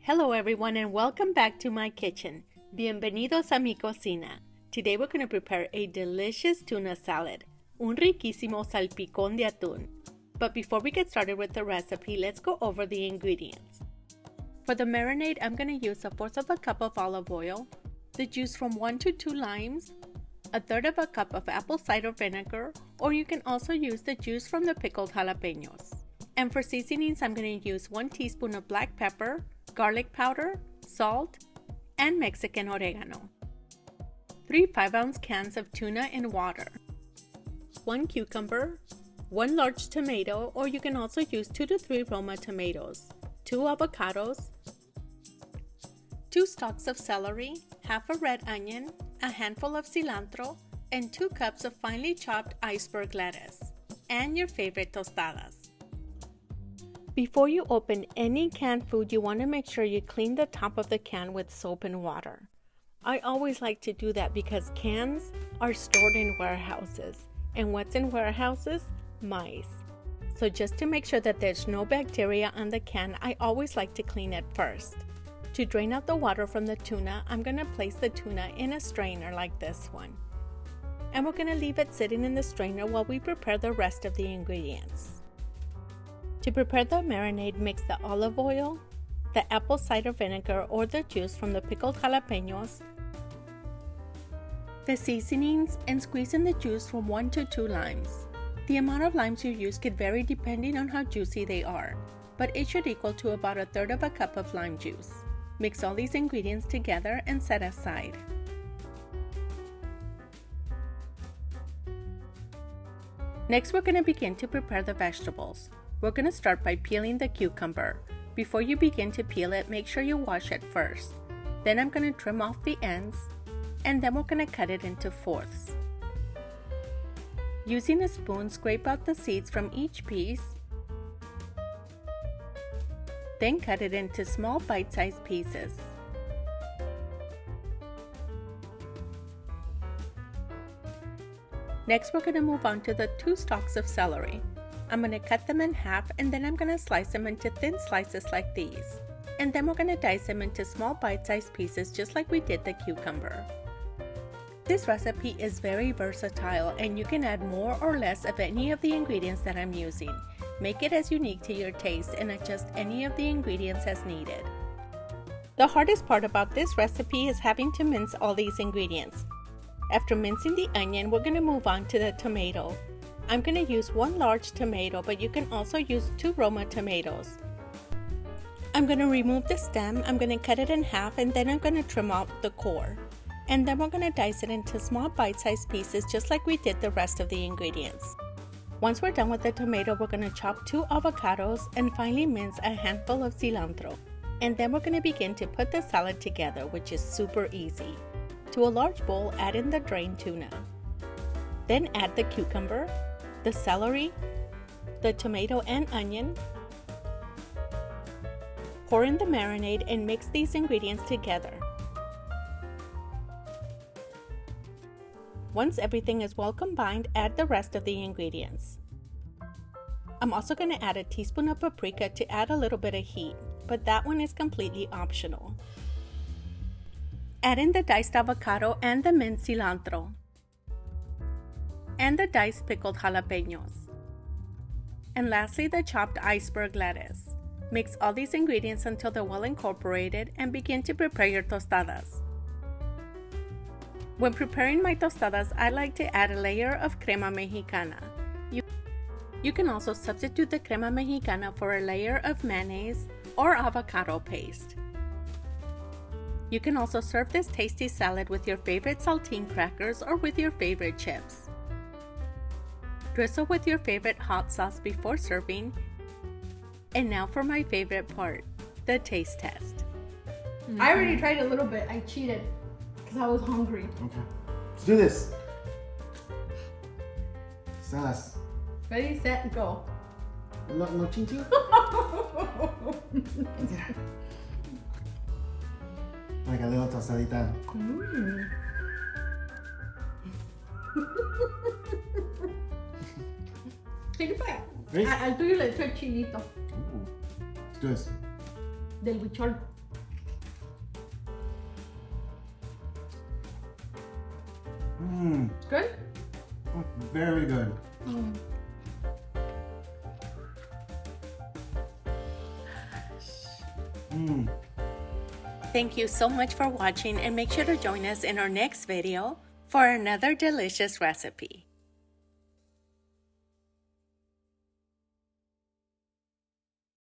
Hello everyone and welcome back to my kitchen. Bienvenidos a mi cocina. Today we're going to prepare a delicious tuna salad, un riquísimo salpicón de atún. But before we get started with the recipe, let's go over the ingredients. For the marinade, I'm going to use 1/4 cup of olive oil, the juice from 1 to 2 limes, 1/3 cup of apple cider vinegar, or you can also use the juice from the pickled jalapenos. And for seasonings, I'm going to use 1 teaspoon of black pepper, garlic powder, salt, and Mexican oregano. 3 5-ounce cans of tuna in water. 1 cucumber, 1 large tomato, or you can also use 2 to 3 Roma tomatoes, 2 avocados, 2 stalks of celery, half a red onion, a handful of cilantro, and 2 cups of finely chopped iceberg lettuce, and your favorite tostadas. Before you open any canned food, you want to make sure you clean the top of the can with soap and water. I always like to do that because cans are stored in warehouses, and what's in warehouses? Mice. So just to make sure that there's no bacteria on the can, I always like to clean it first. To drain out the water from the tuna, I'm going to place the tuna in a strainer like this one. And we're going to leave it sitting in the strainer while we prepare the rest of the ingredients. To prepare the marinade, mix the olive oil, the apple cider vinegar or the juice from the pickled jalapenos, the seasonings, and squeeze in the juice from 1 to 2 limes. The amount of limes you use could vary depending on how juicy they are, but it should equal to about 1/3 cup of lime juice. Mix all these ingredients together and set aside. Next, we're going to begin to prepare the vegetables. We're going to start by peeling the cucumber. Before you begin to peel it, make sure you wash it first. Then I'm going to trim off the ends, and then we're going to cut it into fourths. Using a spoon, scrape out the seeds from each piece, then cut it into small bite-sized pieces. Next, we're going to move on to the 2 stalks of celery. I'm going to cut them in half, and then I'm going to slice them into thin slices like these. And then we're going to dice them into small bite-sized pieces just like we did the cucumber. This recipe is very versatile and you can add more or less of any of the ingredients that I'm using. Make it as unique to your taste and adjust any of the ingredients as needed. The hardest part about this recipe is having to mince all these ingredients. After mincing the onion, we're going to move on to the tomato. I'm going to use 1 large tomato, but you can also use 2 Roma tomatoes. I'm going to remove the stem, I'm going to cut it in half, and then I'm going to trim out the core. And then we're going to dice it into small bite-sized pieces just like we did the rest of the ingredients. Once we're done with the tomato, we're going to chop 2 avocados and finely mince a handful of cilantro. And then we're going to begin to put the salad together, which is super easy. To a large bowl, add in the drained tuna. Then add the cucumber, the celery, the tomato and onion. Pour in the marinade and mix these ingredients together. Once everything is well combined, add the rest of the ingredients. I'm also going to add a teaspoon of paprika to add a little bit of heat, but that one is completely optional. Add in the diced avocado and the minced cilantro, and the diced pickled jalapenos. And lastly, the chopped iceberg lettuce. Mix all these ingredients until they're well incorporated and begin to prepare your tostadas. When preparing my tostadas, I like to add a layer of crema mexicana. You can also substitute the crema mexicana for a layer of mayonnaise or avocado paste. You can also serve this tasty salad with your favorite saltine crackers or with your favorite chips. Drizzle with your favorite hot sauce before serving. And now for my favorite part, the taste test. I already tried a little bit. I cheated because I was hungry. Okay. Let's do this. Salas. Ready, set, go. No chinchu? Like a little tostadita. Take a bite. Ready? Al tuyo le echo el chilito. Let's do this. Del huichol. Mmm. Good? Very good. Mmm. Thank you so much for watching, and make sure to join us in our next video for another delicious recipe.